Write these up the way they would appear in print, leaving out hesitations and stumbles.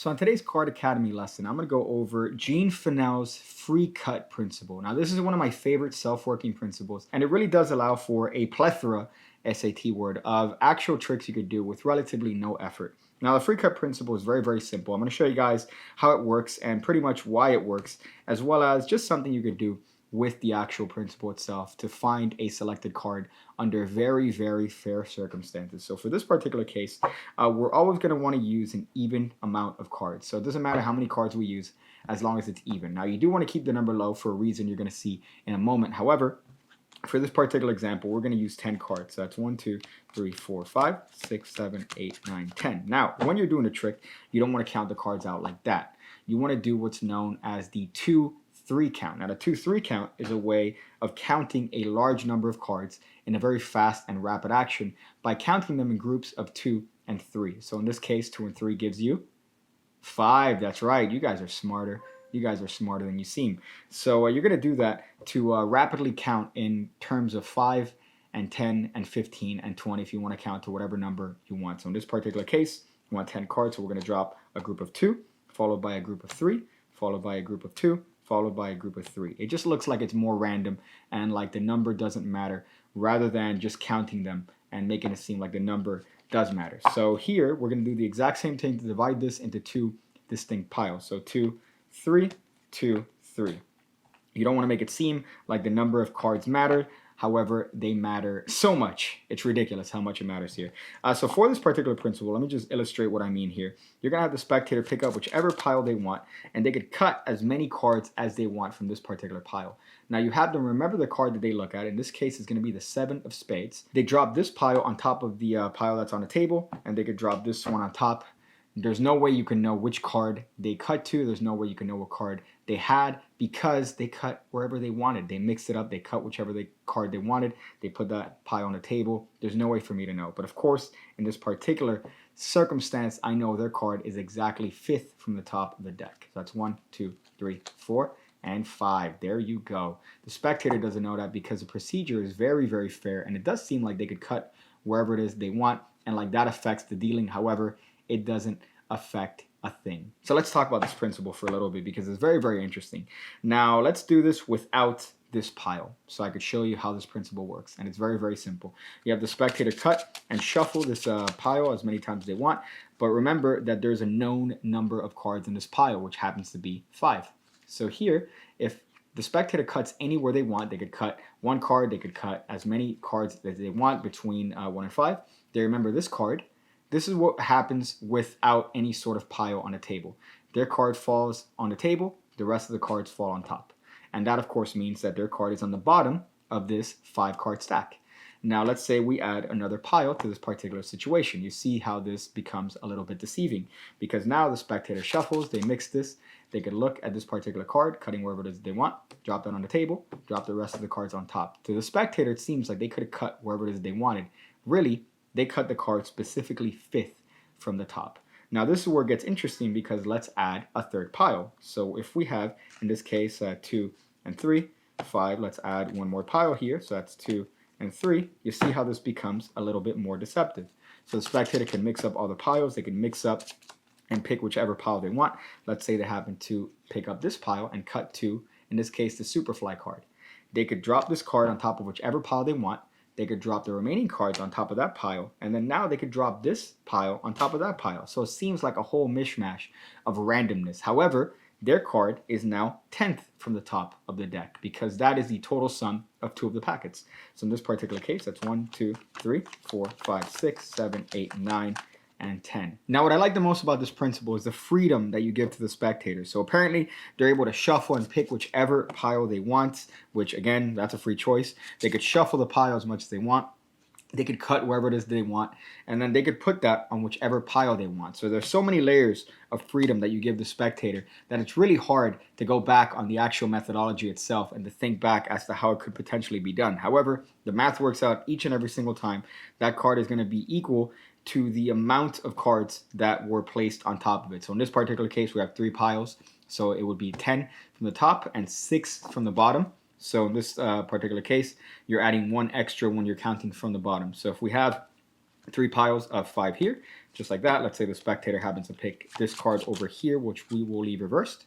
So on today's Card Academy lesson, I'm going to go over Jean Finel's free cut principle. Now, this is one of my favorite self-working principles, and it really does allow for a plethora, SAT word, of actual tricks you could do with relatively no effort. Now, the free cut principle is very, very simple. I'm going to show you guys how it works and pretty much why it works, as well as just something you could do with the actual principle itself to find a selected card under very, very fair circumstances. So for this particular case, we're always going to want to use an even amount of cards. So it doesn't matter how many cards we use as long as it's even. Now, you do want to keep the number low for a reason you're going to see in a moment. However, for this particular example, we're going to use 10 cards. So that's 1, 2, 3, 4, 5, 6, 7, 8, 9, 10. Now, when you're doing a trick, you don't want to count the cards out like that. You want to do what's known as the 2-3 count. Now, the 2-3 count is a way of counting a large number of cards in a very fast and rapid action by counting them in groups of 2 and 3. So in this case, 2 and 3 gives you 5. That's right. You guys are smarter. You guys are smarter than you seem. So you're going to do that to rapidly count in terms of 5 and 10 and 15 and 20 if you want to count to whatever number you want. So in this particular case, you want 10 cards, so we're going to drop a group of 2, followed by a group of 3, followed by a group of 2, followed by a group of 3. It just looks like it's more random and like the number doesn't matter rather than just counting them and making it seem like the number does matter. So here we're going to do the exact same thing to divide this into 2 distinct piles. So 2, 3, 2, 3. You don't want to make it seem like the number of cards matter. However, they matter so much. It's ridiculous how much it matters here. So for this particular principle, let me just illustrate what I mean here. You're going to have the spectator pick up whichever pile they want, and they could cut as many cards as they want from this particular pile. Now you have them remember the card that they look at. In this case, it's going to be the 7 of spades. They drop this pile on top of the pile that's on the table, and they could drop this one on top. There's no way you can know which card they cut to. There's no way you can know what card they had because they cut wherever they wanted. They mixed it up. They cut whichever card they wanted. They put that pile on the table. There's no way for me to know. But of course, in this particular circumstance, I know their card is exactly 5th from the top of the deck. So that's 1, 2, 3, 4, and 5. There you go. The spectator doesn't know that because the procedure is very, very fair. And it does seem like they could cut wherever it is they want. And like that affects the dealing. However, it doesn't affect a thing. So let's talk about this principle for a little bit because it's very, very interesting. Now let's do this without this pile so I could show you how this principle works. And it's very, very simple. You have the spectator cut and shuffle this pile as many times as they want. But remember that there's a known number of cards in this pile, which happens to be 5. So here, if the spectator cuts anywhere they want, they could cut 1 card, they could cut as many cards as they want between 1 and 5. They remember this card. This is what happens without any sort of pile on a table. Their card falls on the table, the rest of the cards fall on top. And that, of course, means that their card is on the bottom of this 5-card stack. Now, let's say we add another pile to this particular situation. You see how this becomes a little bit deceiving because now the spectator shuffles, they mix this, they could look at this particular card, cutting wherever it is they want, drop that on the table, drop the rest of the cards on top. To the spectator, it seems like they could have cut wherever it is they wanted. Really, they cut the card specifically 5th from the top. Now this is where it gets interesting because let's add a 3rd pile. So if we have, in this case, 2 and 3, 5, let's add 1 more pile here. So that's 2 and 3. You see how this becomes a little bit more deceptive. So the spectator can mix up all the piles. They can mix up and pick whichever pile they want. Let's say they happen to pick up this pile and cut to, in this case, the Superfly card. They could drop this card on top of whichever pile they want. They could drop the remaining cards on top of that pile, and then now they could drop this pile on top of that pile. So it seems like a whole mishmash of randomness. However, their card is now 10th from the top of the deck because that is the total sum of 2 of the packets. So in this particular case, that's 1, 2, 3, 4, 5, 6, 7, 8, 9, and 10. Now what I like the most about this principle is the freedom that you give to the spectators. So apparently they're able to shuffle and pick whichever pile they want, which again, that's a free choice. They could shuffle the pile as much as they want. They could cut wherever it is they want, and then they could put that on whichever pile they want. So there's so many layers of freedom that you give the spectator that it's really hard to go back on the actual methodology itself and to think back as to how it could potentially be done. However, the math works out each and every single time. That card is going to be equal to the amount of cards that were placed on top of it. So in this particular case, we have 3 piles. So it would be 10 from the top and 6 from the bottom. So in this particular case, you're adding 1 extra when you're counting from the bottom. So if we have 3 piles of 5 here, just like that. Let's say the spectator happens to pick this card over here, which we will leave reversed.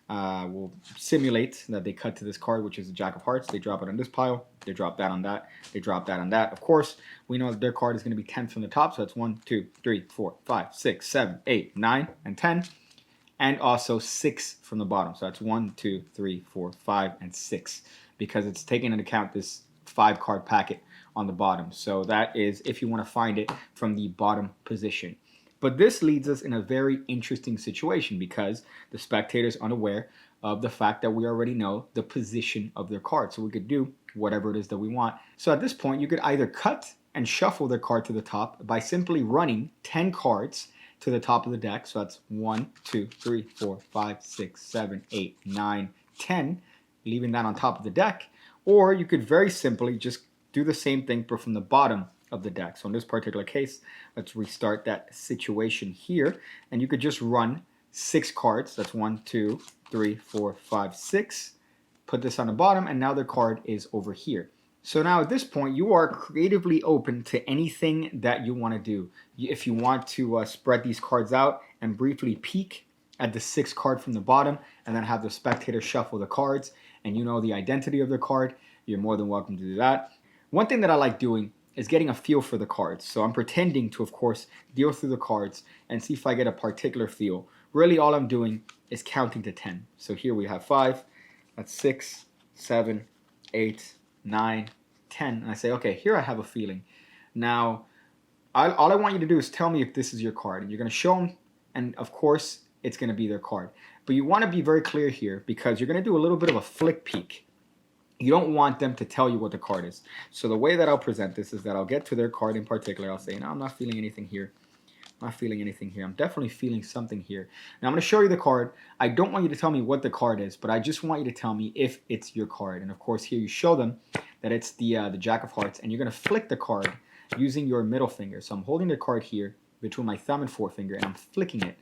We'll simulate that they cut to this card, which is the Jack of Hearts. They drop it on this pile. They drop that on that. They drop that on that. Of course, we know that their card is going to be 10 from the top. So that's 1, 2, 3, 4, 5, 6, 7, 8, 9, and 10. And also 6 from the bottom. So that's 1, 2, 3, 4, 5, and 6. Because it's taking into account this 5 card packet on the bottom. So that is if you want to find it from the bottom position. But this leads us in a very interesting situation because the spectator is unaware of the fact that we already know the position of their card. So we could do whatever it is that we want. So at this point, you could either cut and shuffle their card to the top by simply running 10 cards to the top of the deck. So that's 1, 2, 3, 4, 5, 6, 7, 8, 9, 10, leaving that on top of the deck. Or you could very simply just do the same thing but from the bottom of the deck. So in this particular case, let's restart that situation here. And you could just run 6 cards. That's 1, 2, 3, 4, 5, 6. Put this on the bottom, and now the card is over here. So now at this point, you are creatively open to anything that you want to do. If you want to spread these cards out and briefly peek at the 6th card from the bottom, and then have the spectator shuffle the cards, and you know the identity of the card, you're more than welcome to do that. One thing that I like doing is getting a feel for the cards. So I'm pretending to, of course, deal through the cards and see if I get a particular feel. Really, all I'm doing is counting to 10. So here we have 5, that's 6, 7, 8, 9, 10. And I say, okay, here I have a feeling. Now, all I want you to do is tell me if this is your card. And you're going to show them, and of course, it's going to be their card. But you want to be very clear here because you're going to do a little bit of a flick peek. You don't want them to tell you what the card is. So the way that I'll present this is that I'll get to their card in particular. I'll say, no, I'm not feeling anything here. I'm not feeling anything here. I'm definitely feeling something here. Now I'm going to show you the card. I don't want you to tell me what the card is, but I just want you to tell me if it's your card. And of course, here you show them that it's the Jack of Hearts, and you're going to flick the card using your middle finger. So I'm holding the card here between my thumb and forefinger, and I'm flicking it.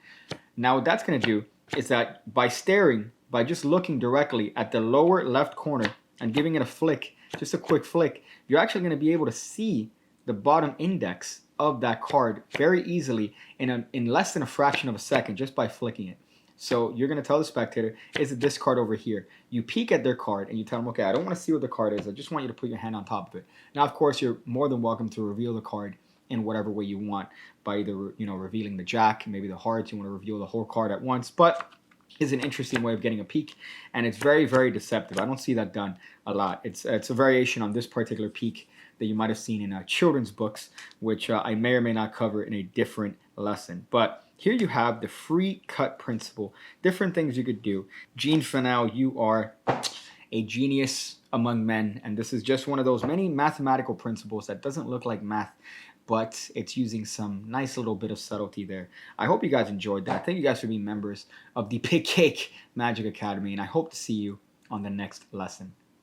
Now what that's going to do is that by just looking directly at the lower left corner and giving it a flick, just a quick flick, you're actually going to be able to see the bottom index of that card very easily in less than a fraction of a second just by flicking it. So you're going to tell the spectator, is it this card over here? You peek at their card and you tell them, okay, I don't want to see what the card is. I just want you to put your hand on top of it. Now, of course, you're more than welcome to reveal the card in whatever way you want by either, revealing the Jack, maybe the hearts. You want to reveal the whole card at once, but is an interesting way of getting a peek, and it's very, very deceptive. I don't see that done a lot. It's a variation on this particular peek that you might have seen in children's books, which I may or may not cover in a different lesson. But here you have the free cut principle. Different things you could do. Gene Fennell, you are a genius among men, and this is just one of those many mathematical principles that doesn't look like math, but it's using some nice little bit of subtlety there. I hope you guys enjoyed that. Thank you guys for being members of the Pigcake Magic Academy, and I hope to see you on the next lesson.